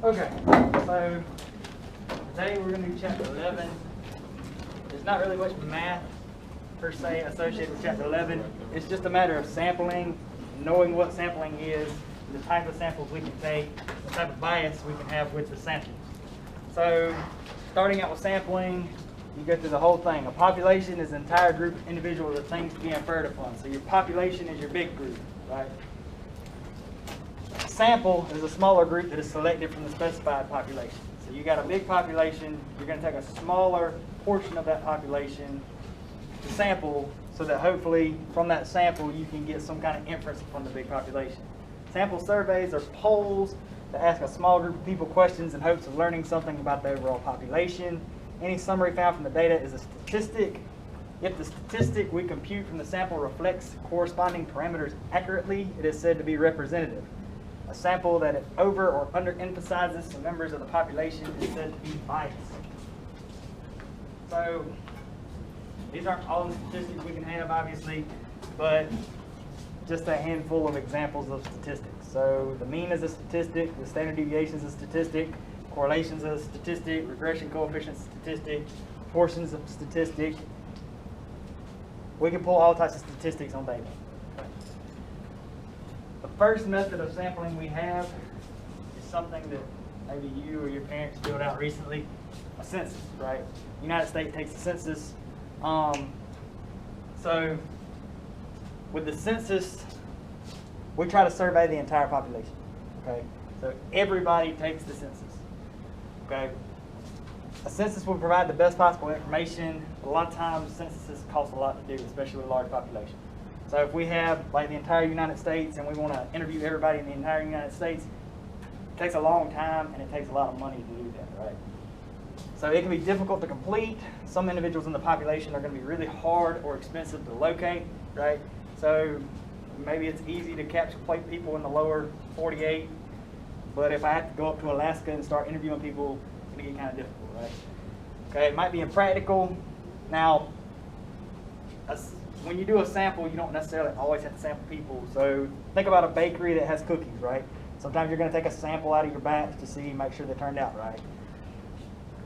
Okay, so today we're going to do chapter 11. There's not really much math per se associated with chapter 11. It's just a matter of sampling, knowing what sampling is, the type of samples we can take, the type of bias we can have with the samples. So starting out with sampling, you go through the whole thing. A population is an entire group of individuals or things to be inferred upon. So your population is your big group, right? A sample is a smaller group that is selected from the specified population. So you got a big population, you're going to take a smaller portion of that population to sample so that hopefully from that sample you can get some kind of inference from the big population. Sample surveys are polls that ask a small group of people questions in hopes of learning something about the overall population. Any summary found from the data is a statistic. If the statistic we compute from the sample reflects corresponding parameters accurately, it is said to be representative. A sample that over or underemphasizes some members of the population is said to be biased. So these aren't all the statistics we can have, obviously, but just a handful of examples of statistics. So the mean is a statistic, the standard deviation is a statistic, correlations is a statistic, regression coefficient is a statistic, proportions of statistic. We can pull all types of statistics on data. The first method of sampling we have is something that maybe you or your parents filled out recently, a census, right? The United States takes a census. So with the census, we try to survey the entire population, okay? So everybody takes the census, okay? A census will provide the best possible information. A lot of times censuses cost a lot to do, especially with a large population. So if we have like the entire United States and we want to interview everybody in the entire United States, it takes a long time and it takes a lot of money to do that, right? So it can be difficult to complete. Some individuals in the population are going to be really hard or expensive to locate, right? So maybe it's easy to capture people in the lower 48, but if I have to go up to Alaska and start interviewing people, it's going to get kind of difficult, right? Okay, it might be impractical. Now, when you do a sample, you don't necessarily always have to sample people. So think about a bakery that has cookies, right? Sometimes you're going to take a sample out of your batch to see, make sure they turned out right.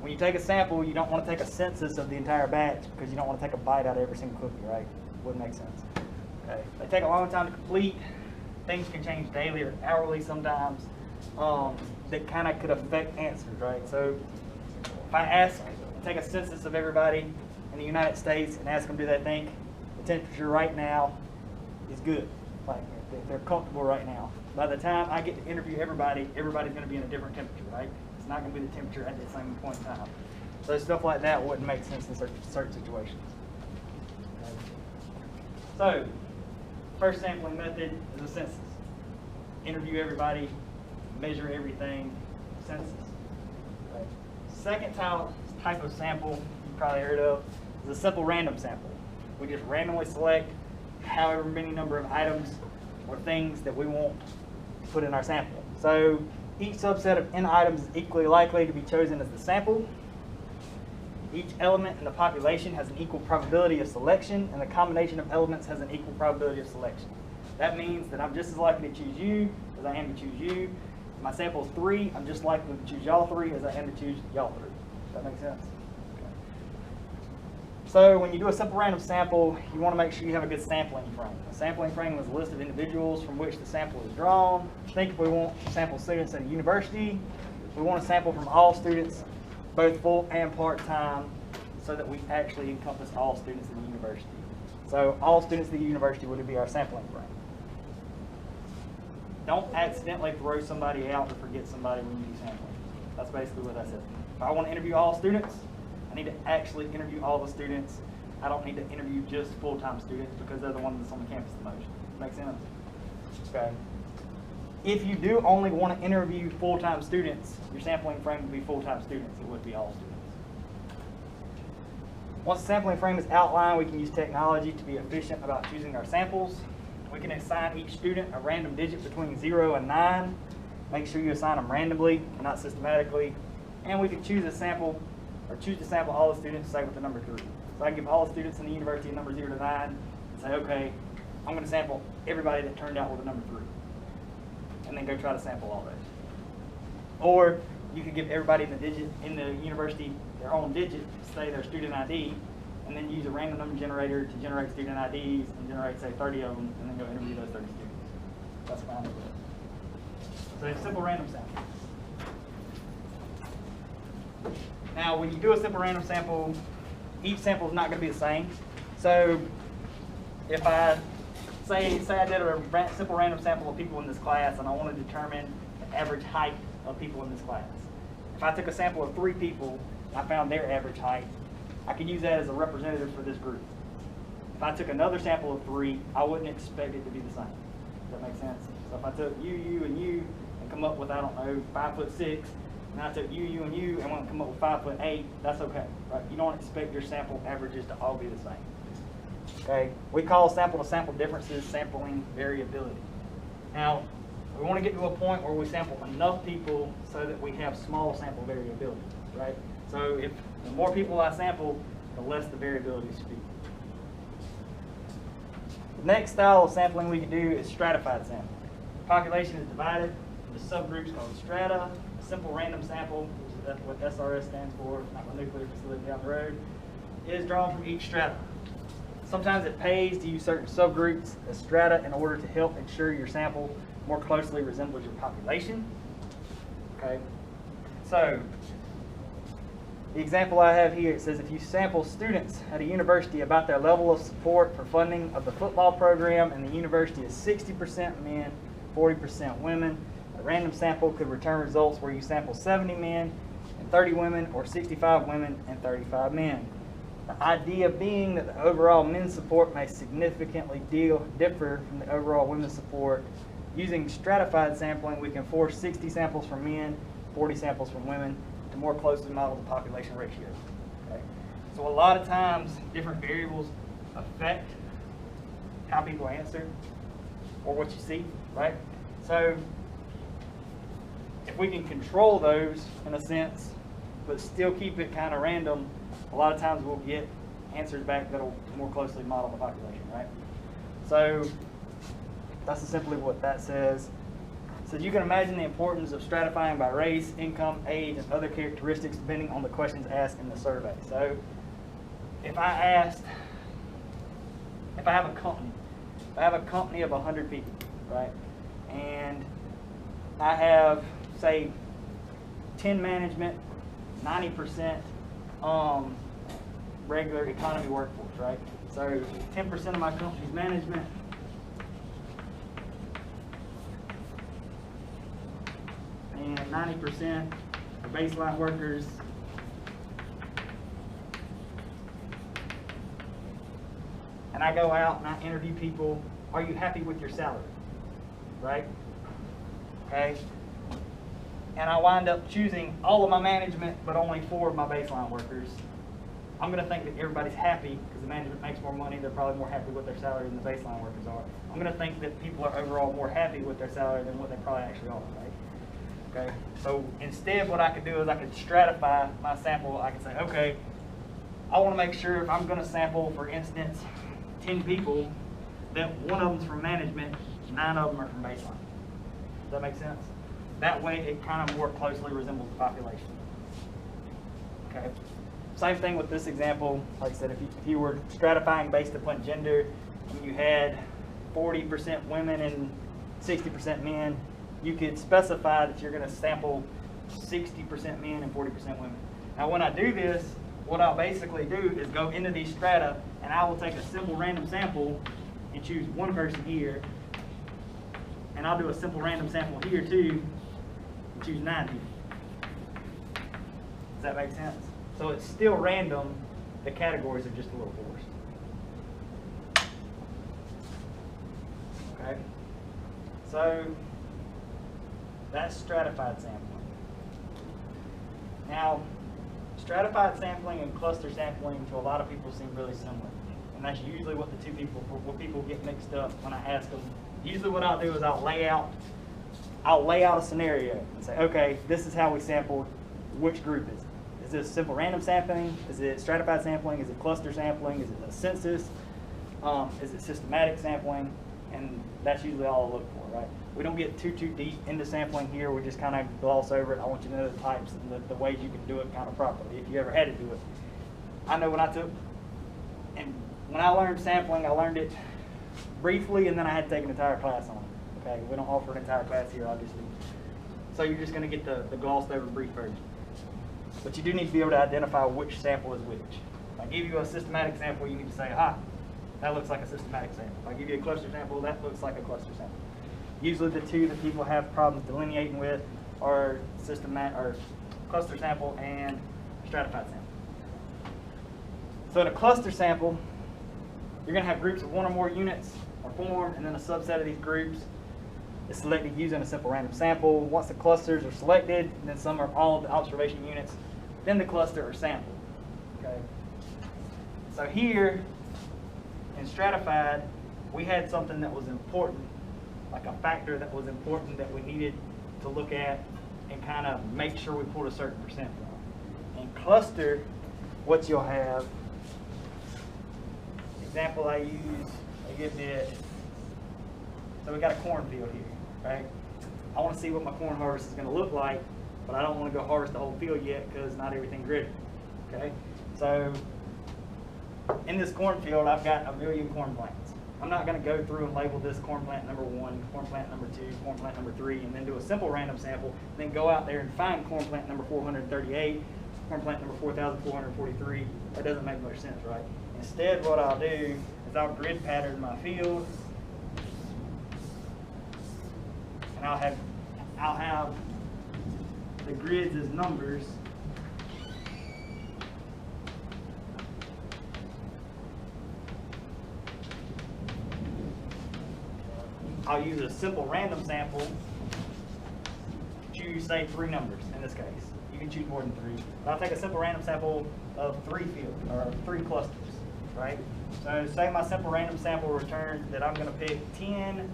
When you take a sample, you don't want to take a census of the entire batch because you don't want to take a bite out of every single cookie, right? Wouldn't make sense. Okay. They take a long time to complete. Things can change daily or hourly sometimes. That kind of could affect answers, right? So if I take a census of everybody in the United States and ask them, do they think the temperature right now is good? Like they're comfortable right now. By the time I get to interview everybody, everybody's going to be in a different temperature, right? It's not going to be the temperature at the same point in time. So stuff like that wouldn't make sense in certain situations. Okay. So first sampling method is a census. Interview everybody, measure everything, census. Okay. Second type of sample you probably heard of is a simple random sample. We just randomly select however many number of items or things that we want to put in our sample. So each subset of n items is equally likely to be chosen as the sample. Each element in the population has an equal probability of selection, and the combination of elements has an equal probability of selection. That means that I'm just as likely to choose you as I am to choose you. If my sample is 3, I'm just likely to choose y'all 3 as I am to choose y'all 3. Does that make sense? Okay. So when you do a simple random sample, you want to make sure you have a good sampling frame. A sampling frame is a list of individuals from which the sample is drawn. Think if we want to sample students at a university, we want to sample from all students, both full and part-time, so that we actually encompass all students in the university. So all students at the university would be our sampling frame. Don't accidentally throw somebody out or forget somebody when you do sampling. That's basically what that says. If I want to interview all students, I need to actually interview all the students. I don't need to interview just full-time students because they're the ones that's on the campus the most. Make sense? Okay. If you do only want to interview full-time students, your sampling frame would be full-time students. It would be all students. Once the sampling frame is outlined, we can use technology to be efficient about choosing our samples. We can assign each student a random digit between 0 and 9. Make sure you assign them randomly, not systematically. And we can choose to sample all the students, say with the number 3. So I can give all the students in the university a number 0 to 9 and say, okay, I'm going to sample everybody that turned out with a number 3. And then go try to sample all those. Or you could give everybody in the university their own digit, say their student ID, and then use a random number generator to generate student IDs and generate, say, 30 of them, and then go interview those 30 students. That's fine with it. So it's simple random sample. Now, when you do a simple random sample, each sample is not going to be the same. So if I say I did a simple random sample of people in this class, and I want to determine the average height of people in this class. If I took a sample of 3 people, and I found their average height, I could use that as a representative for this group. If I took another sample of 3, I wouldn't expect it to be the same. Does that make sense? So if I took you, and you, and come up with, I don't know, 5'6", and I took you, and you, and want to come up with 5'8", that's okay, right? You don't expect your sample averages to all be the same. Okay, we call sample-to-sample differences sampling variability. Now, we want to get to a point where we sample enough people so that we have small sample variability, right? So if the more people I sample, the less the variability should be. The next style of sampling we can do is stratified sampling. The population is divided into subgroups called strata. A simple random sample, which is what SRS stands for, not my nuclear facility down the road, is drawn from each strata. Sometimes it pays to use certain subgroups as strata in order to help ensure your sample more closely resembles your population. Okay, so the example I have here, it says if you sample students at a university about their level of support for funding of the football program and the university is 60% men, 40% women, a random sample could return results where you sample 70 men and 30 women, or 65 women and 35 men. The idea being that the overall men's support may significantly differ from the overall women's support. Using stratified sampling, we can force 60 samples from men, 40 samples from women to more closely model the population ratio. Okay? So a lot of times, different variables affect how people answer or what you see, right? So if we can control those in a sense, but still keep it kind of random, a lot of times we'll get answers back that'll more closely model the population, right? So that's simply what that says. So you can imagine the importance of stratifying by race, income, age, and other characteristics depending on the questions asked in the survey. So if I have a company of 100 people, right? And I have, say, 10 management, 90% regular economy workforce, right? So 10% of my company's management, and 90% are baseline workers. And I go out and I interview people, are you happy with your salary? Right? Okay? And I wind up choosing all of my management, but only 4 of my baseline workers. I'm going to think that everybody's happy because the management makes more money. They're probably more happy with their salary than the baseline workers are. I'm going to think that people are overall more happy with their salary than what they probably actually are, right? Okay, so instead what I could do is I could stratify my sample. I could say, okay, I want to make sure if I'm going to sample, for instance, 10 people, that 1 of them's from management, 9 of them are from baseline. Does that make sense? That way it kind of more closely resembles the population. Okay. Same thing with this example. Like I said, if you were stratifying based upon gender, and you had 40% women and 60% men, you could specify that you're going to sample 60% men and 40% women. Now when I do this, what I'll basically do is go into these strata, and I will take a simple random sample and choose 1 person here, and I'll do a simple random sample here too, and choose 9 people. Does that make sense? So it's still random, the categories are just a little forced. Okay? So that's stratified sampling. Now, stratified sampling and cluster sampling to a lot of people seem really similar. And that's usually what people get mixed up when I ask them. Usually what I'll do is I'll lay out a scenario and say, okay, this is how we sampled, which group is it? Is this simple random sampling? Is it stratified sampling? Is it cluster sampling? Is it a census? Is it systematic sampling? and that's usually all I look for, right? We don't get too deep into sampling here. We just kind of gloss over it. I want you to know the types and the ways you can do it kind of properly if you ever had to do it. I know when I learned sampling, I learned it briefly, and then I had to take an entire class on it. Okay, we don't offer an entire class here, obviously. So you're just going to get the glossed over brief version. But you do need to be able to identify which sample is which. If I give you a systematic sample, you need to say, that looks like a systematic sample. If I give you a cluster sample, that looks like a cluster sample. Usually the two that people have problems delineating with are cluster sample and stratified sample. So in a cluster sample, you're going to have groups of one or more units are formed, and then a subset of these groups is selected using a simple random sample. Once the clusters are selected, then some or all of the observation units, then the cluster are sampled. Okay. So here in stratified, we had something that was important, like a factor that was important that we needed to look at and kind of make sure we pulled a certain percent from. In cluster, what you'll have, example I use a good bit, so we got a cornfield here, right? I want to see what my corn harvest is going to look like, but I don't want to go harvest the whole field yet because not everything's ready, okay? So in this cornfield, I've got a million corn plants. I'm not going to go through and label this corn plant number 1, corn plant number 2, corn plant number 3, and then do a simple random sample, then go out there and find corn plant number 438, corn plant number 4,443. That doesn't make much sense, right? Instead, what I'll do is I'll grid pattern my field, and I'll have the grids as numbers. I'll use a simple random sample to choose, say, 3 numbers in this case. You can choose more than 3. But I'll take a simple random sample of 3 fields, or 3 clusters, right? So say my simple random sample returns that I'm going to pick 10,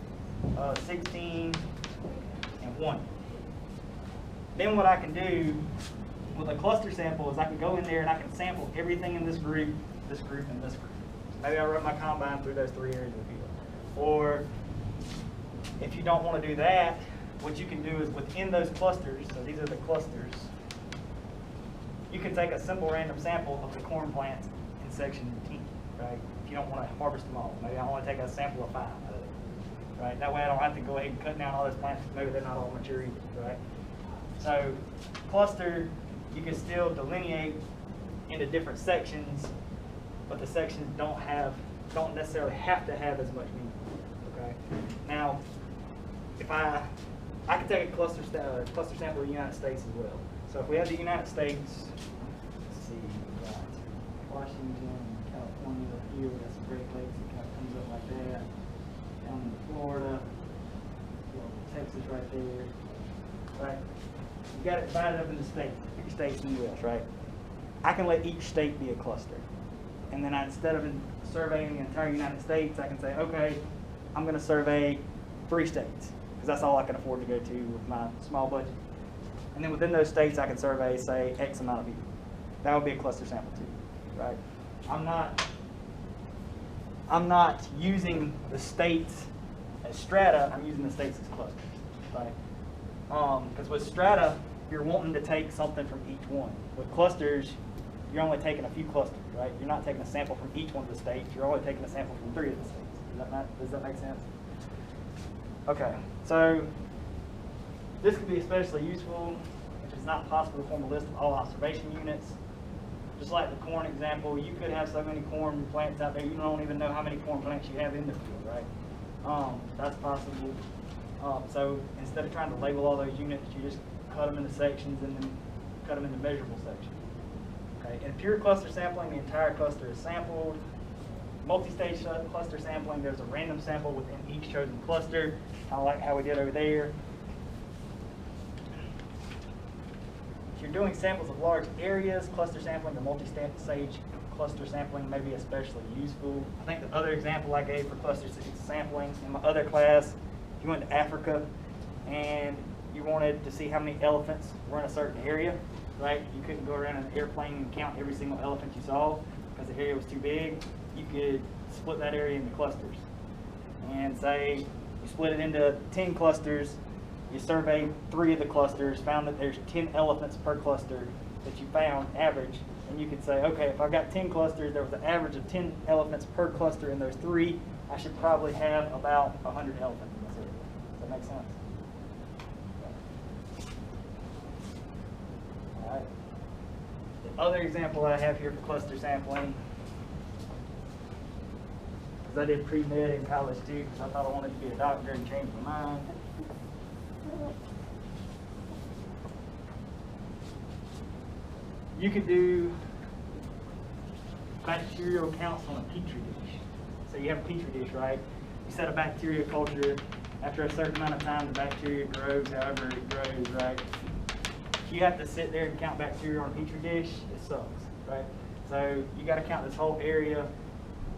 16, and 1. Then what I can do with a cluster sample is I can go in there and I can sample everything in this group, and this group. Maybe I run my combine through those 3 areas of the field. Or if you don't want to do that, what you can do is within those clusters, so these are the clusters, you can take a simple random sample of the corn plants in section 10, right? If you don't want to harvest them all. Maybe I want to take a sample of 5 out of it, right? That way I don't have to go ahead and cut down all those plants. Maybe they're not all mature either, right? So cluster, you can still delineate into different sections, but the sections don't necessarily have to have as much meaning, okay? Now, if I can take a cluster sample of the United States as well. So if we have the United States, let's see, we've got Washington, California here, we got some Great Lakes, it kind of comes up like that. Down in Florida, Texas right there, right? You got it divided up into states, 50 states in the U.S., right? I can let each state be a cluster. And then instead of surveying the entire United States, I can say, okay, I'm going to survey 3 states, because that's all I can afford to go to with my small budget. And then within those states, I can survey, say, X amount of people. That would be a cluster sample too, right? I'm not using the states as strata, I'm using the states as clusters, right? Because with strata, you're wanting to take something from each one. With clusters, you're only taking a few clusters, right? You're not taking a sample from each one of the states, you're only taking a sample from 3 of the states. Does that make sense? Okay, so this could be especially useful if it's not possible to form a list of all observation units. Just like the corn example, you could have so many corn plants out there, you don't even know how many corn plants you have in the field, right? That's possible. So instead of trying to label all those units, you just cut them into sections and then cut them into measurable sections. Okay, in pure cluster sampling, the entire cluster is sampled. Multi-stage cluster sampling, there's a random sample within each chosen cluster, kind of like how we did over there. If you're doing samples of large areas, cluster sampling or multi-stage cluster sampling may be especially useful. I think the other example I gave for cluster sampling in my other class, if you went to Africa and you wanted to see how many elephants were in a certain area, right? You couldn't go around in an airplane and count every single elephant you saw because the area was too big. You could split that area into clusters. and say you split it into 10 clusters, you surveyed 3 of the clusters, found that there's 10 elephants per cluster that you found average, and you could say, okay, if I've got 10 clusters, there was an average of 10 elephants per cluster in those 3, I should probably have about 100 elephants in this area. Does that make sense? All right. The other example I have here for cluster sampling, because I did pre-med in college too, because I thought I wanted to be a doctor and changed my mind. You could do bacterial counts on a petri dish. So you have a petri dish, right? You set a bacteria culture. After a certain amount of time, the bacteria grows however it grows, right? If you have to sit there and count bacteria on a petri dish, it sucks, right? So you got to count this whole area.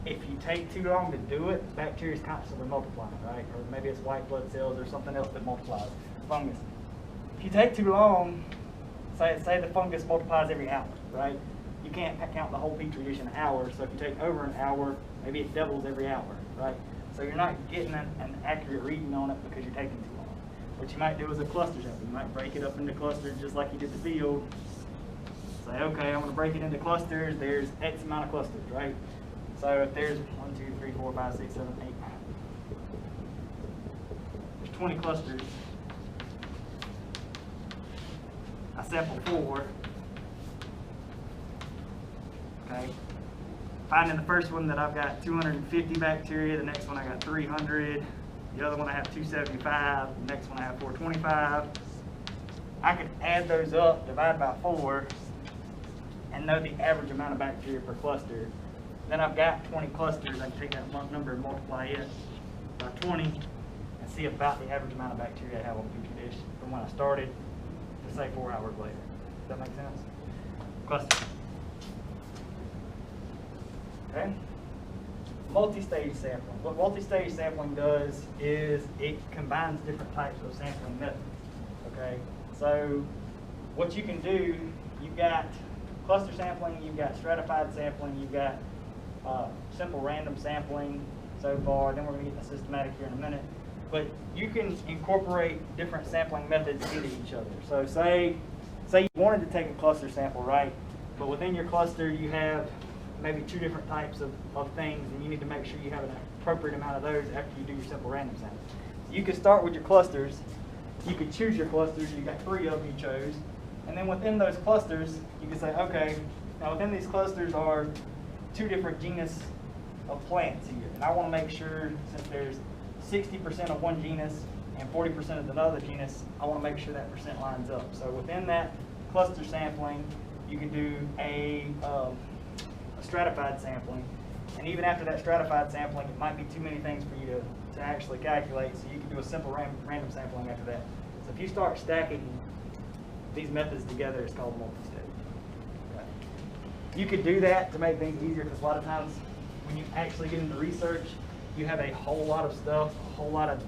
If you take too long to do it, bacteria is constantly multiplying, right? Or maybe it's white blood cells or something else that multiplies, fungus. If you take too long, say the fungus multiplies every hour, right? You can't count the whole petri dish in an hour, so if you take over an hour, maybe it doubles every hour, right? So you're not getting an accurate reading on it because you're taking too long. What you might do is a cluster sample. You might break it up into clusters just like you did the field. Say, okay, I'm going to break it into clusters. There's X amount of clusters, right? So if there's 1, 2, 3, 4, 5, 6, 7, 8, there's 20 clusters. I sample 4. Okay. Finding the first one that I've got 250 bacteria, the next one I got 300, the other one I have 275, the next one I have 425. I could add those up, divide by 4, and know the average amount of bacteria per cluster. Then I've got 20 clusters. I can take that number and multiply it by 20 and see about the average amount of bacteria I have on the petri dish from when I started to say 4 hours later. Does that make sense? Cluster. Okay. Multi-stage sampling. What multi-stage sampling does is it combines different types of sampling methods. Okay. So what you can do, you've got cluster sampling, you've got stratified sampling, you've got simple random sampling so far. Then we're going to get the systematic here in a minute. But you can incorporate different sampling methods into each other. So say you wanted to take a cluster sample, right? But within your cluster you have maybe 2 different types of things, and you need to make sure you have an appropriate amount of those after you do your simple random sample. So you could start with your clusters. You could choose your clusters. You got 3 of them you chose. And then within those clusters, you can say, okay, now within these clusters are 2 different genus of plants here. And I want to make sure, since there's 60% of one genus and 40% of another genus, I want to make sure that percent lines up. So within that cluster sampling, you can do a stratified sampling. And even after that stratified sampling, it might be too many things for you to actually calculate, so you can do a simple random sampling after that. So if you start stacking these methods together, it's called multi-stage. Okay. You could do that to make things easier, because a lot of times when you actually get into research, you have a whole lot of stuff, a whole lot of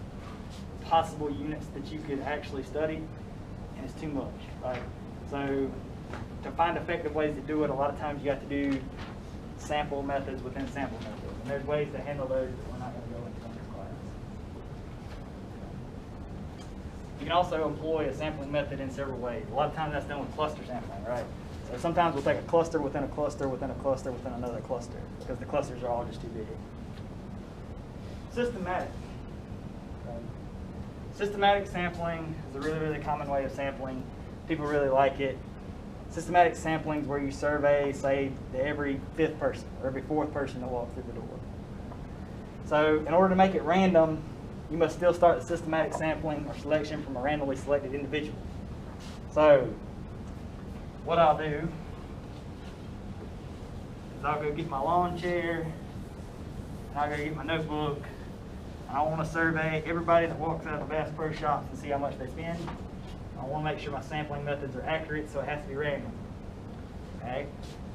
possible units that you could actually study, and it's too much, right? So to find effective ways to do it, a lot of times you have to do sample methods within sample methods. And there's ways to handle those that we're not going to go into in this class. You can also employ a sampling method in several ways. A lot of times that's done with cluster sampling, right? So sometimes we'll take a cluster within a cluster within a cluster within another cluster, because the clusters are all just too big. Systematic. Systematic sampling is a really, really common way of sampling. People really like it. Systematic sampling is where you survey, say, every 5th person or every 4th person that walks through the door. So in order to make it random, you must still start the systematic sampling or selection from a randomly selected individual. So what I'll do is I'll go get my lawn chair, and I'll go get my notebook, and I want to survey everybody that walks out of the Bass Pro Shops and see how much they spend. I want to make sure my sampling methods are accurate, so it has to be random. Okay?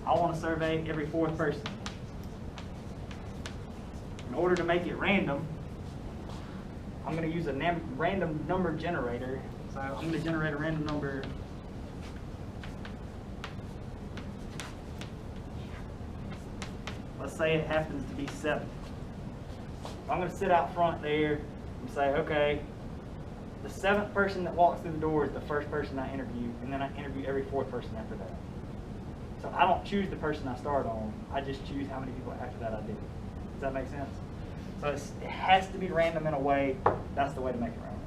I want to survey every 4th person. In order to make it random, I'm going to use a random number generator. So I'm going to generate a random number. Let's say it happens to be 7. I'm going to sit out front there and say, okay, the 7th person that walks through the door is the first person I interview, and then I interview every 4th person after that. So I don't choose the person I start on, I just choose how many people after that I do. Does that make sense? So it has to be random in a way. That's the way to make it random.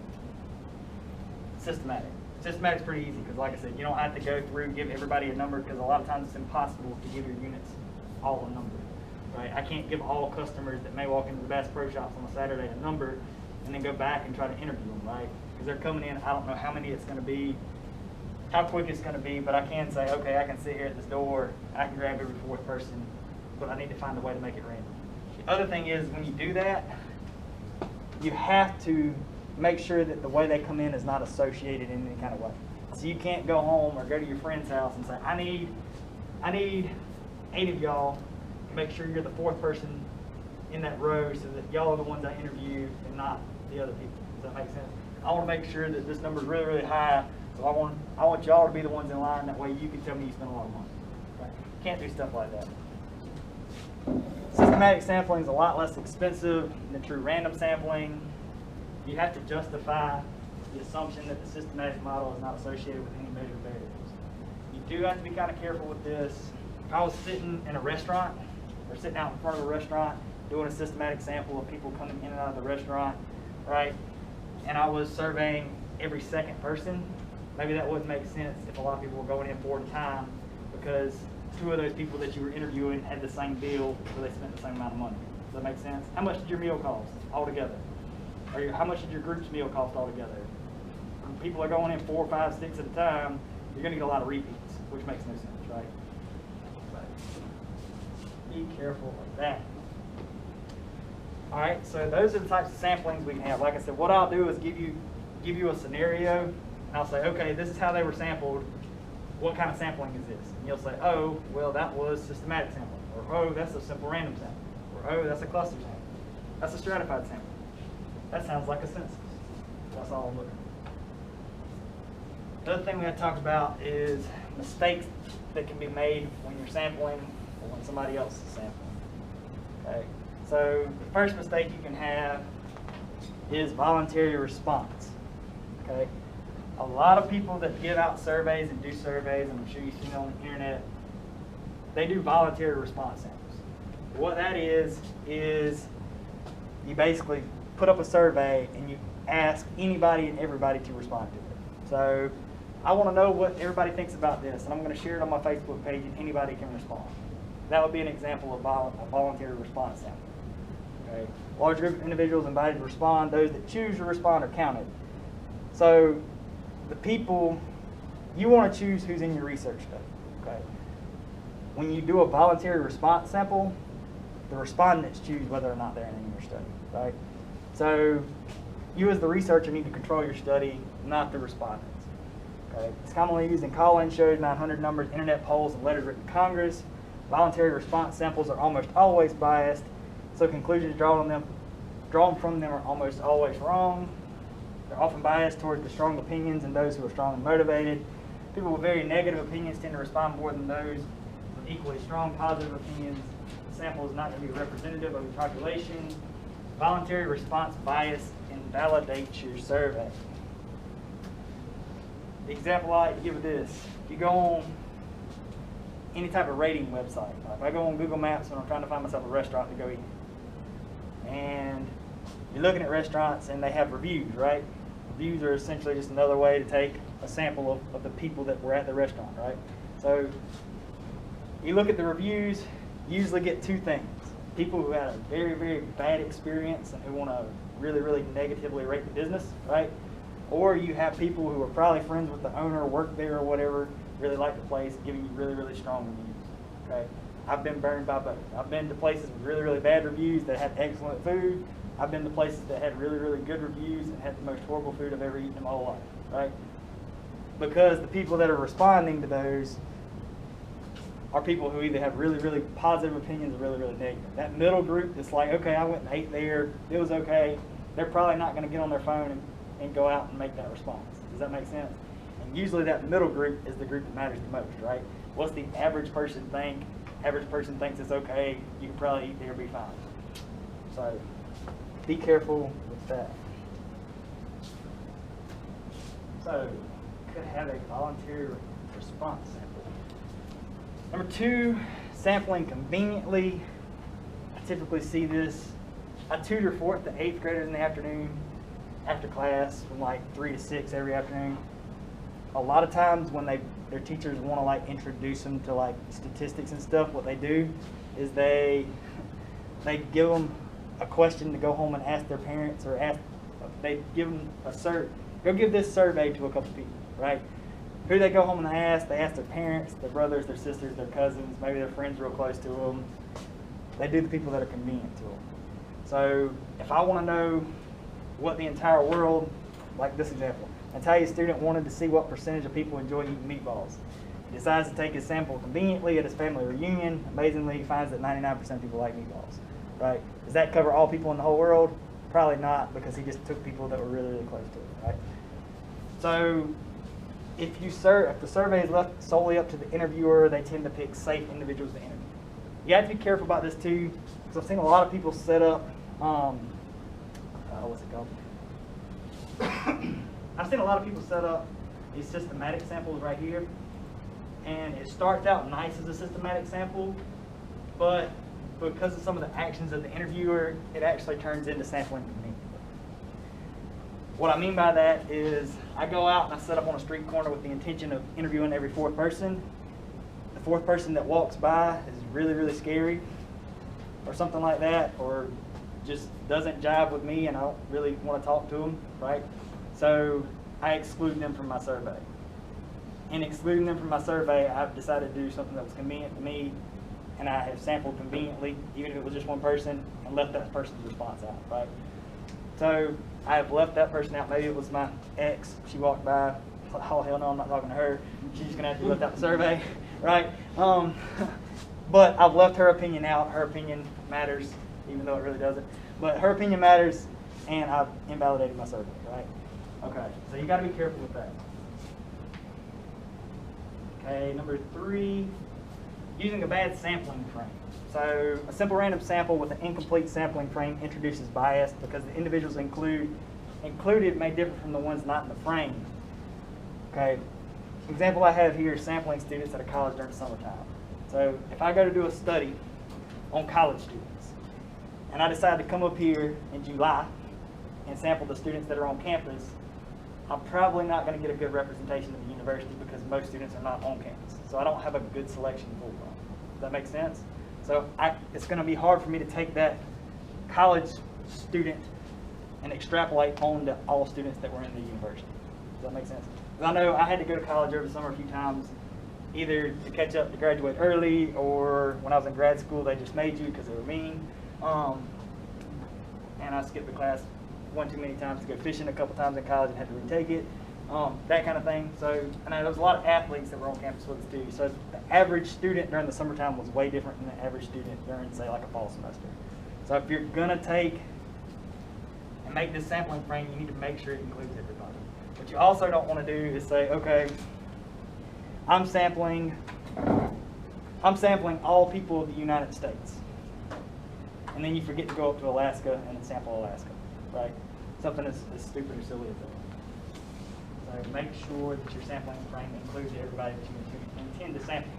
Systematic. Systematic's pretty easy because, like I said, you don't have to go through, give everybody a number, because a lot of times it's impossible to give your units all a number. Right? I can't give all customers that may walk into the Bass Pro Shops on a Saturday a number and then go back and try to interview them, right? Because they're coming in, I don't know how many it's going to be, how quick it's going to be, but I can say, okay, I can sit here at this door, I can grab every 4th person, but I need to find a way to make it random. The other thing is, when you do that, you have to make sure that the way they come in is not associated in any kind of way. So you can't go home or go to your friend's house and say, I need 8 of y'all, make sure you're the 4th person in that row so that y'all are the ones I interview and not the other people. Does that make sense? I want to make sure that this number is really, really high, so I want y'all to be the ones in line, that way you can tell me you spent a lot of money. Right? Can't do stuff like that. Systematic sampling is a lot less expensive than true random sampling. You have to justify the assumption that the systematic model is not associated with any measured variables. You do have to be kind of careful with this. If I was sitting in a restaurant, or sitting out in front of a restaurant, doing a systematic sample of people coming in and out of the restaurant, right, and I was surveying every 2nd person, maybe that wouldn't make sense if a lot of people were going in 4 at a time, because 2 of those people that you were interviewing had the same bill, so they spent the same amount of money. Does that make sense? How much did your meal cost altogether? Or how much did your group's meal cost altogether? When people are going in 4, 5, 6 at a time, you're going to get a lot of repeats, which makes no sense, right? But be careful of that. All right, so those are the types of samplings we can have. Like I said, what I'll do is give you a scenario, and I'll say, okay, this is how they were sampled. What kind of sampling is this? And you'll say, oh, well, that was systematic sampling. Or, oh, that's a simple random sample. Or, oh, that's a cluster sample. That's a stratified sample. That sounds like a census. That's all I'm looking at. The other thing we have to talk about is mistakes that can be made when you're sampling or when somebody else is sampling. Okay. So the first mistake you can have is voluntary response. Okay. A lot of people that give out surveys and do surveys, and I'm sure you've seen it on the internet, they do voluntary response samples. What that is you basically put up a survey and you ask anybody and everybody to respond to it. So I want to know what everybody thinks about this, and I'm going to share it on my Facebook page, and anybody can respond. That would be an example of a voluntary response sample. Okay. Large group of individuals invited to respond. Those that choose to respond are counted. So the people, you want to choose who's in your research study. Okay. When you do a voluntary response sample, the respondents choose whether or not they're in your study. Right. So you as the researcher need to control your study, not the respondents. Okay. It's commonly used in call-in shows, 900 numbers, internet polls, and letters written to Congress. Voluntary response samples are almost always biased, so conclusions drawn from them are almost always wrong. They're often biased toward the strong opinions and those who are strongly motivated. People with very negative opinions tend to respond more than those with equally strong positive opinions. The sample is not going to be representative of the population. Voluntary response bias invalidates your survey. The example I like to give is this. If you go on any type of rating website, like if I go on Google Maps when I'm trying to find myself a restaurant to go eat, and you're looking at restaurants and they have reviews, right? Reviews are essentially just another way to take a sample of the people that were at the restaurant, right? So you look at the reviews, you usually get 2 things. People who had a very, very bad experience and who want to really, really negatively rate the business, right? Or you have people who are probably friends with the owner, work there or whatever, really like the place, giving you really, really strong reviews, okay? I've been burned by both. I've been to places with really, really bad reviews that had excellent food. I've been to places that had really, really good reviews and had the most horrible food I've ever eaten in my whole life, right? Because the people that are responding to those are people who either have really, really positive opinions or really, really negative. That middle group that's like, okay, I went and ate there, it was okay, they're probably not going to get on their phone and go out and make that response. Does that make sense? And usually that middle group is the group that matters the most, right? What's the average person think? Average person thinks it's okay, you can probably eat there and be fine. So be careful with that. So, could have a volunteer response sample. Number 2, sampling conveniently. I typically see this. I tutor 4th to 8th graders in the afternoon after class from like 3 to 6 every afternoon. A lot of times when their teachers want to like introduce them to like statistics and stuff, what they do is they give them a question to go home and ask their parents, or they give them go give this survey to a couple people, right? Who they go home and they ask their parents, their brothers, their sisters, their cousins, maybe their friends real close to them. They do the people that are convenient to them. So if I want to know what the entire world, like this example, an Italian student wanted to see what percentage of people enjoy eating meatballs. He decides to take his sample conveniently at his family reunion. Amazingly, he finds that 99% of people like meatballs, right? Does that cover all people in the whole world? Probably not, because he just took people that were really, really close to it, right? So if the survey is left solely up to the interviewer, they tend to pick safe individuals to interview. You have to be careful about this too, because I've seen a lot of people set up, what's it called? I've seen a lot of people set up these systematic samples right here, and it starts out nice as a systematic sample, but because of some of the actions of the interviewer, it actually turns into sampling conveniently. What I mean by that is I go out and I set up on a street corner with the intention of interviewing every 4th person. The 4th person that walks by is really, really scary or something like that, or just doesn't jive with me and I don't really want to talk to them, right? So I exclude them from my survey. In excluding them from my survey, I've decided to do something that was convenient to me, and I have sampled conveniently, even if it was just one person, and left that person's response out, right? So I have left that person out. Maybe it was my ex. She walked by. Oh, hell no, I'm not talking to her. She's going to have to be left out the survey, right? But I've left her opinion out. Her opinion matters, even though it really doesn't. But her opinion matters, and I've invalidated my survey, right? Okay, so you got to be careful with that. Okay, number 3, using a bad sampling frame. So a simple random sample with an incomplete sampling frame introduces bias because the individuals included may differ from the ones not in the frame. Okay, example I have here is sampling students at a college during summertime. So if I go to do a study on college students, and I decide to come up here in July and sample the students that are on campus, I'm probably not going to get a good representation of the university because most students are not on campus. So I don't have a good selection pool. Does that make sense? So it's going to be hard for me to take that college student and extrapolate onto all students that were in the university. Does that make sense? Because I know I had to go to college over the summer a few times, either to catch up to graduate early, or when I was in grad school they just made you because they were mean. And I skipped the class one too many times to go fishing a couple times in college and had to retake it. That kind of thing. So, and there was a lot of athletes that were on campus with us too. So the average student during the summertime was way different than the average student during, say, like a fall semester. So if you're gonna take and make this sampling frame, you need to make sure it includes everybody. What you also don't want to do is say, okay, I'm sampling all people of the United States. And then you forget to go up to Alaska and sample Alaska, right? Something as stupid or silly as that. So make sure that your sampling frame includes everybody that you intend to sample.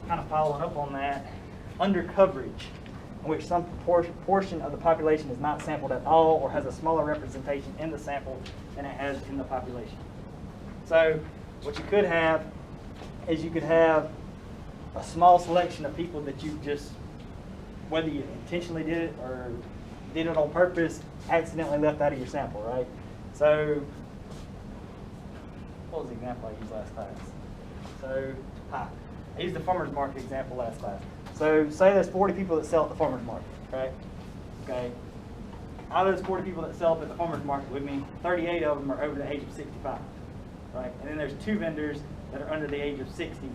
Kind of following up on that, under coverage, in which some portion of the population is not sampled at all or has a smaller representation in the sample than it has in the population. So what you could have is you could have a small selection of people that you just, whether you intentionally did it or did it on purpose, accidentally left out of your sample, right? So, what was the example I used last class? So, I used the farmer's market example last class. So, say there's 40 people that sell at the farmer's market, right? Okay. Out of those 40 people that sell up at the farmer's market with me, 38 of them are over the age of 65, right? And then there's 2 vendors that are under the age of 60,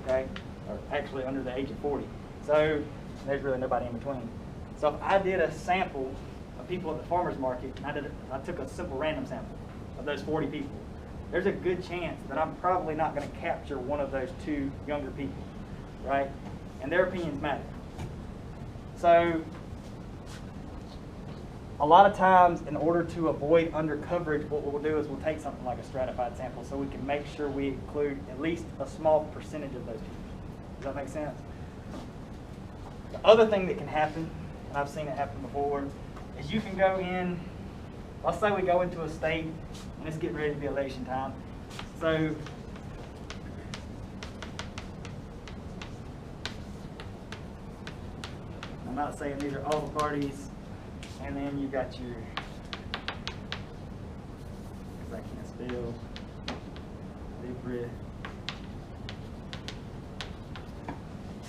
okay? Or actually under the age of 40. So, there's really nobody in between. So if I did a sample of people at the farmer's market, and I took a simple random sample of those 40 people, there's a good chance that I'm probably not going to capture one of those 2 younger people, right? And their opinions matter. So a lot of times, in order to avoid undercoverage, what we'll do is we'll take something like a stratified sample so we can make sure we include at least a small percentage of those people. Does that make sense? The other thing that can happen, and I've seen it happen before, is you can go in, let's say we go into a state, and it's getting ready to be election time. So I'm not saying these are all the parties, and then you got your, because I can't spell, Libre.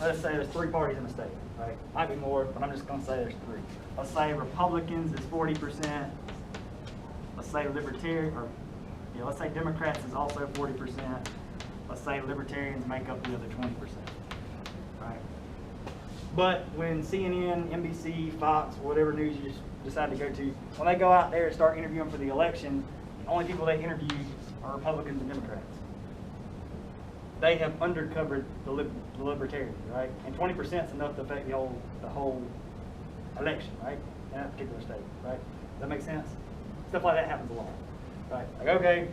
Let's say there's 3 parties in the state, right? Might be more, but I'm just going to say there's 3. Let's say Republicans is 40%. Let's say Libertarian, or yeah, let's say Democrats is also 40%. Let's say Libertarians make up the other 20%, right? But when CNN, NBC, Fox, whatever news you decide to go to, when they go out there and start interviewing for the election, the only people they interview are Republicans and Democrats. They have undercovered the Libertarians, right? And 20% is enough to affect the whole election, right? In that particular state, right? Does that make sense? Stuff like that happens a lot, right? Like, okay,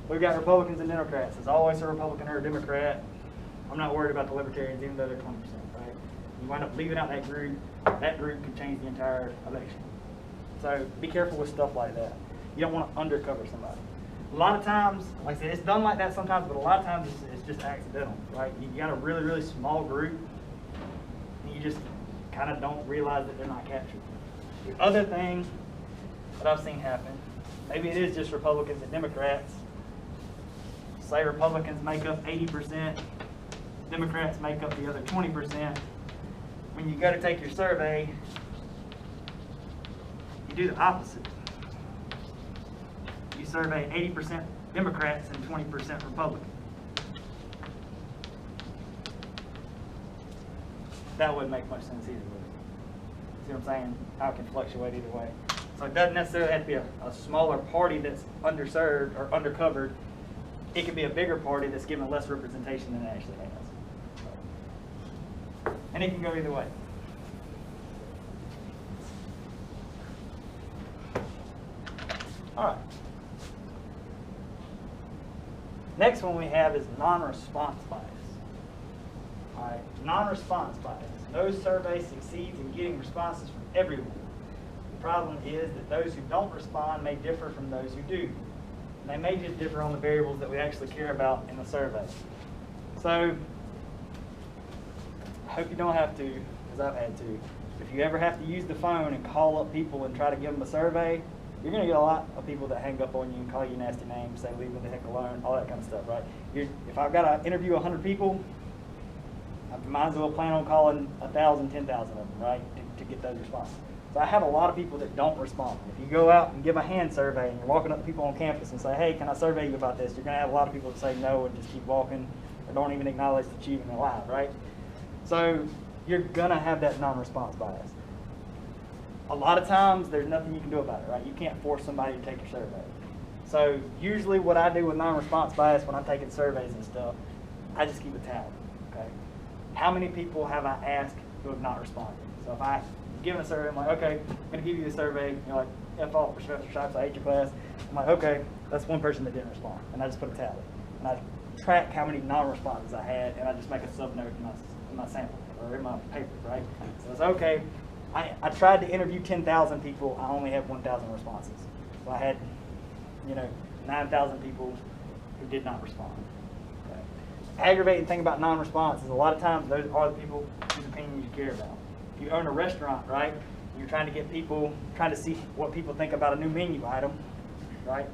we've got Republicans and Democrats. There's always a Republican or a Democrat. I'm not worried about the Libertarians, even though they're 20%, right? You wind up leaving out that group could change the entire election. So be careful with stuff like that. You don't want to undercover somebody. A lot of times, like I said, it's done like that sometimes, but a lot of times it's just accidental, right? You got a really, really small group, and you just kind of don't realize that they're not captured. The other thing that I've seen happen, maybe it is just Republicans and Democrats. Say Republicans make up 80%, Democrats make up the other 20%. When you go to take your survey, you do the opposite. You survey 80% Democrats and 20% Republicans. That wouldn't make much sense either, would it? See what I'm saying? How it can fluctuate either way. So it doesn't necessarily have to be a smaller party that's underserved or undercovered. It can be a bigger party that's given less representation than it actually has. And it can go either way. All right. Next one we have is non-response bias. All right, non-response bias. No survey succeeds in getting responses from everyone. The problem is that those who don't respond may differ from those who do. And they may just differ on the variables that we actually care about in the survey. So, I hope you don't have to, because I've had to. If you ever have to use the phone and call up people and try to give them a survey, you're going to get a lot of people that hang up on you and call you nasty names, say leave me the heck alone, all that kind of stuff, right? If I've got to interview 100 people, I might as well plan on calling 1,000, 10,000 of them, right, to get those responses. So I have a lot of people that don't respond. If you go out and give a hand survey and you're walking up to people on campus and say, hey, can I survey you about this? You're going to have a lot of people that say no and just keep walking or don't even acknowledge that you even alive, right? So you're going to have that non-response bias. A lot of times there's nothing you can do about it, right? You can't force somebody to take your survey. So usually what I do with non-response bias when I'm taking surveys and stuff, I just keep a tally, okay? How many people have I asked who have not responded? So if I give a survey, I'm like, okay, I'm going to give you the survey. You're like, F off, Professor Shipes, I hate your class. I'm like, okay, that's one person that didn't respond. And I just put a tally. And I track how many non-responses I had, and I just make a subnote in my sample, or in my paper, right? So it's okay. I tried to interview 10,000 people. I only had 1,000 responses. So I had, 9,000 people who did not respond. Okay. Aggravating thing about non-response is a lot of times those are the people whose opinions you care about. If you own a restaurant, right, you're trying to get people, trying to see what people think about a new menu item, right,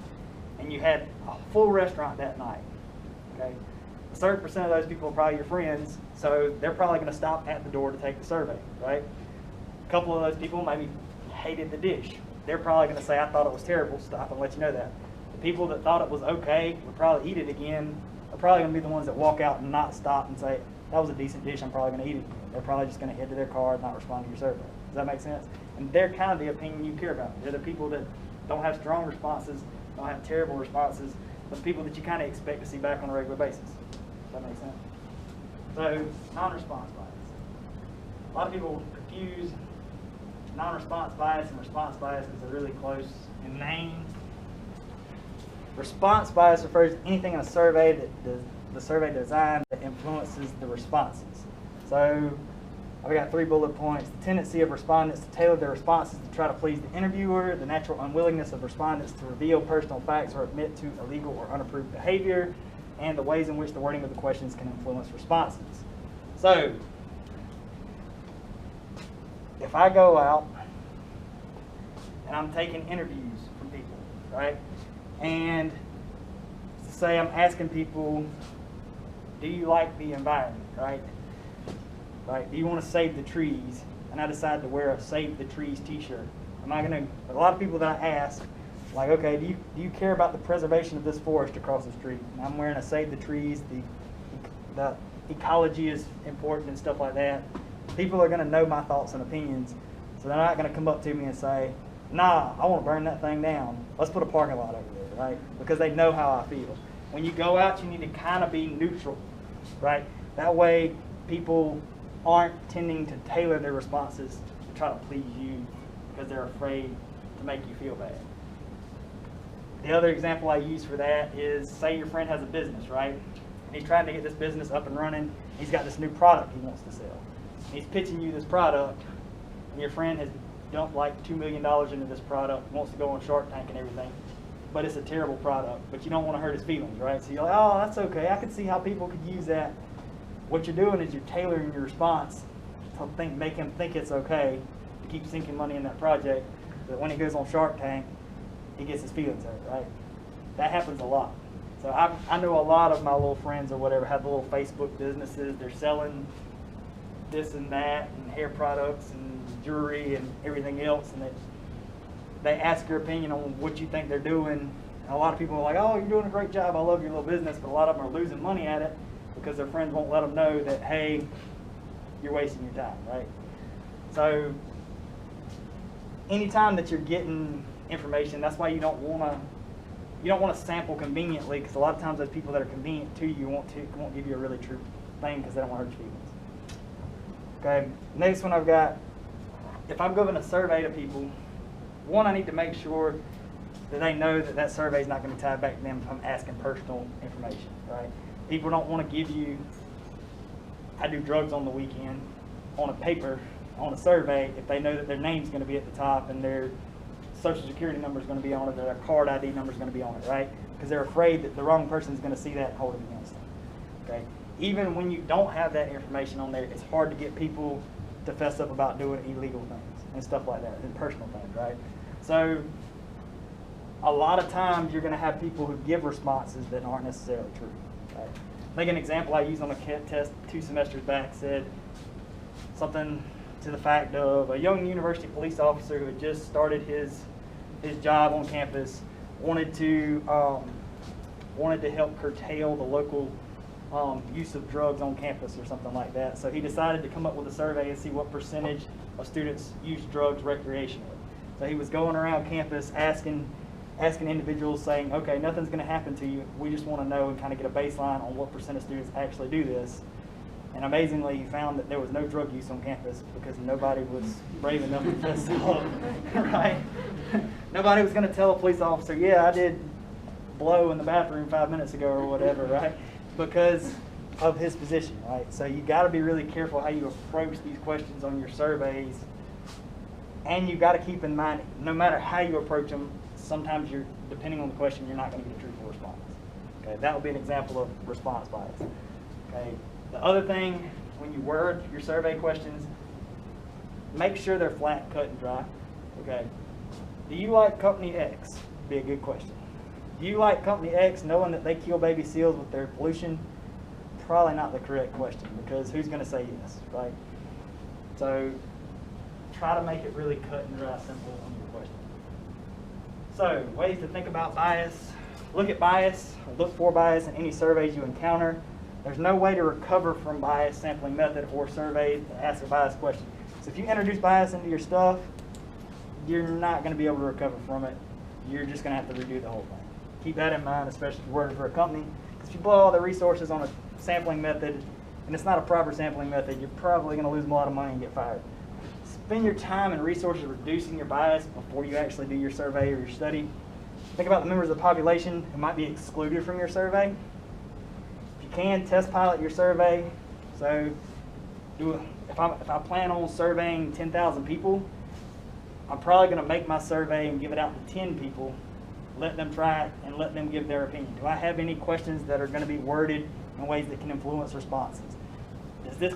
and you had a full restaurant that night, okay, a certain percent of those people are probably your friends, so they're probably going to stop at the door to take the survey, right? A couple of those people maybe hated the dish. They're probably going to say, I thought it was terrible, stop and let you know that. The people that thought it was okay would probably eat it again, are probably going to be the ones that walk out and not stop and say, that was a decent dish, I'm probably going to eat it again. They're probably just going to head to their car and not respond to your survey. Does that make sense? And they're kind of the opinion you care about. They're the people that don't have strong responses, don't have terrible responses, but the people that you kind of expect to see back on a regular basis. Does that make sense? So, non-response bias. A lot of people confuse non-response bias and response bias is really close in name. Response bias refers to anything in a survey that the survey design that influences the responses. So I've got 3 bullet points. The tendency of respondents to tailor their responses to try to please the interviewer, the natural unwillingness of respondents to reveal personal facts or admit to illegal or unapproved behavior, and the ways in which the wording of the questions can influence responses. So if I go out and I'm taking interviews from people, right? And say I'm asking people, do you like the environment, right? Right? Do you want to save the trees? And I decide to wear a Save the Trees t-shirt. Am I going to, a lot of people that I ask, like, okay, do you care about the preservation of this forest across the street? And I'm wearing a Save the Trees, the ecology is important and stuff like that. People are going to know my thoughts and opinions, so they're not going to come up to me and say, nah, I want to burn that thing down. Let's put a parking lot over there, right? Because they know how I feel. When you go out, you need to kind of be neutral, right? That way, people aren't tending to tailor their responses to try to please you because they're afraid to make you feel bad. The other example I use for that is, say your friend has a business, right? And he's trying to get this business up and running. He's got this new product he wants to sell. And he's pitching you this product, and your friend has dumped like $2 million into this product, wants to go on Shark Tank and everything, but it's a terrible product, but you don't want to hurt his feelings, right? So you're like, oh, that's okay. I can see how people could use that. What you're doing is you're tailoring your response to make him think it's okay to keep sinking money in that project, so that when he goes on Shark Tank, he gets his feelings hurt, right? That happens a lot. So I know a lot of my little friends or whatever have little Facebook businesses. They're selling this and that and hair products and jewelry and everything else, and they ask your opinion on what you think they're doing. And a lot of people are like, oh, you're doing a great job, I love your little business, but a lot of them are losing money at it because their friends won't let them know that, hey, you're wasting your time, right? So anytime that you're getting information, that's why you don't want to sample conveniently, because a lot of times those people that are convenient to you won't give you a really true thing because they don't want to hurt your feelings. Okay, next one I've got, if I'm giving a survey to people, one, I need to make sure that they know that that survey is not going to tie back to them if I'm asking personal information, right? People don't want to give you, I do drugs on the weekend, on a paper, on a survey, if they know that their name's going to be at the top and their social security number is going to be on it, their card ID number is going to be on it, right? Because they're afraid that the wrong person is going to see that and hold it against them, okay? Even when you don't have that information on there, it's hard to get people to fess up about doing illegal things and stuff like that, and personal things, right? So a lot of times you're going to have people who give responses that aren't necessarily true, right? I think an example I used on a test 2 semesters back said something to the fact of a young university police officer who had just started his job on campus wanted to help curtail the local use of drugs on campus or something like that. So he decided to come up with a survey and see what percentage of students use drugs recreationally. So he was going around campus asking individuals, saying, okay, nothing's going to happen to you. We just want to know and kind of get a baseline on what percent of students actually do this. And amazingly, he found that there was no drug use on campus because nobody was brave enough to fess up, right? Nobody was going to tell a police officer, yeah, I did blow in the bathroom 5 minutes ago or whatever, right? Because of his position, right? So you got to be really careful how you approach these questions on your surveys. And you got to keep in mind, no matter how you approach them, sometimes depending on the question, you're not going to get a truthful response. Okay, that would be an example of response bias. Okay. The other thing, when you word your survey questions, make sure they're flat, cut, and dry. Okay. Do you like company X? Be a good question. Do you like company X knowing that they kill baby seals with their pollution? Probably not the correct question, because who's going to say yes, right? So try to make it really cut and dry, simple on your question. So ways to think about bias. Look at bias, or look for bias in any surveys you encounter. There's no way to recover from bias sampling method or survey to ask a bias question. So if you introduce bias into your stuff, you're not going to be able to recover from it. You're just going to have to redo the whole thing. Keep that in mind, especially if you're working for a company. Because if you blow all the resources on a sampling method, and it's not a proper sampling method, you're probably going to lose a lot of money and get fired. spend your time and resources reducing your bias before you actually do your survey or your study. Think about the members of the population who might be excluded from your survey. If you can, test pilot your survey. So if I plan on surveying 10,000 people, I'm probably going to make my survey and give it out to 10 people, let them try it, and let them give their opinion. Do I have any questions that are going to be worded in ways that can influence responses? Is this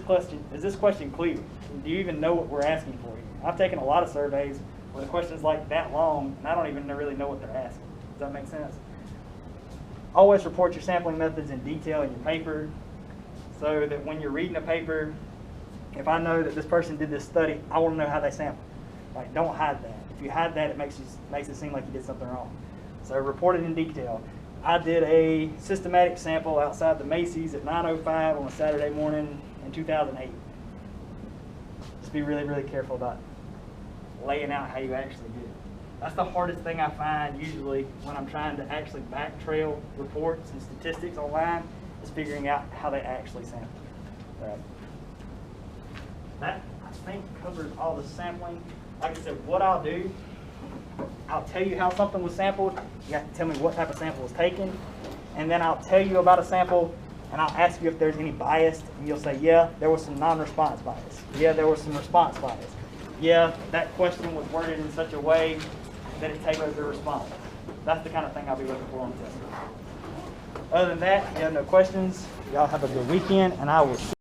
question clear? Do you even know what we're asking for here? I've taken a lot of surveys where the question's like that long, and I don't even really know what they're asking. Does that make sense? Always report your sampling methods in detail in your paper, so that when you're reading a paper, if I know that this person did this study, I want to know how they sampled. Like, don't hide that. If you hide that, it makes it seem like you did something wrong. So report it in detail. I did a systematic sample outside the Macy's at 9:05 on a Saturday morning in 2008. Just be really, really careful about laying out how you actually did it. That's the hardest thing I find usually when I'm trying to actually back trail reports and statistics online, is figuring out how they actually sampled. Right. That, I think, covers all the sampling. Like I said, what I'll do, I'll tell you how something was sampled. You have to tell me what type of sample was taken. And then I'll tell you about a sample, and I'll ask you if there's any bias. And you'll say, yeah, there was some non-response bias. Yeah, there was some response bias. Yeah, that question was worded in such a way that it tailors the response. That's the kind of thing I'll be looking for on the test. Other than that, if you have no questions, y'all have a good weekend, and I will see